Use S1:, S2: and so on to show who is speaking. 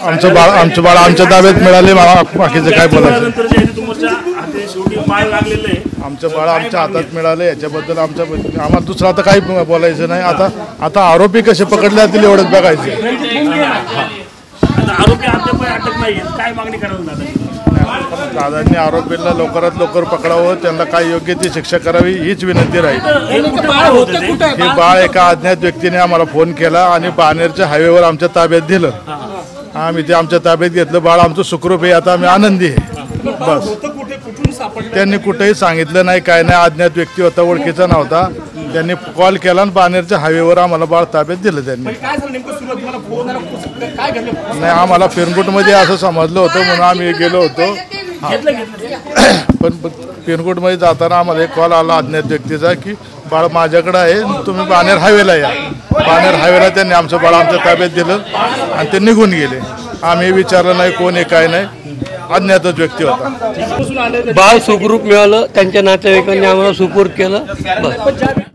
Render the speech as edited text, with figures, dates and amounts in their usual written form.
S1: आमचं बाळ आमच्या ताब्यात मिळाले. मला बाकीचं काय बोलायचं. आमचं बाळ आमच्या हातात मिळालं याच्याबद्दल आम्हाला दुसरं आता काही बोलायचं नाही. आता आरोपी कसे पकडले जातील एवढंच बघायचे. दादांनी आरोपीला लवकरात लवकर पकडावं, त्यांना काय योग्य ती शिक्षा करावी हीच विनंती राहील. हे बाळ एका अज्ञात व्यक्तीने आम्हाला फोन केला आणि बाणेरच्या हायवेवर आमच्या ताब्यात दिलं. आम्ही ते आमच्या ताब्यात घेतलं. बाळ आमचं सुखरूप आहे. आता आम्ही आनंदी आहे. बस त्यांनी कुठेही सांगितलं नाही, काय नाही. अज्ञात व्यक्ती होता, ओळखीचा नव्हता. त्यांनी कॉल केला आणि बाणेरच्या हायवेवर आम्हाला बाळ ताब्यात दिलं. त्यांनी नाही, आम्हाला पिरकुटमध्ये असं समजलं होतं म्हणून आम्ही गेलो होतो. पण पिरकुटमध्ये जाताना आम्हाला एक कॉल आला अज्ञात व्यक्तीचा की बाळ माझ्याकडे आहे, तुम्ही बाणेर हायवेला या. बाणेर हायवेला त्यांनी आमचं बाळ आमच्या ताब्यात दिलं आणि ते निघून गेले. आम्ही विचारलं नाही कोण आहे काय नाही, अज्ञातच व्यक्ती होता.
S2: बाळ सुखरूप मिळालं, त्यांच्या नातेवाईकांनी आम्हाला सुपूर्द केलं. बस.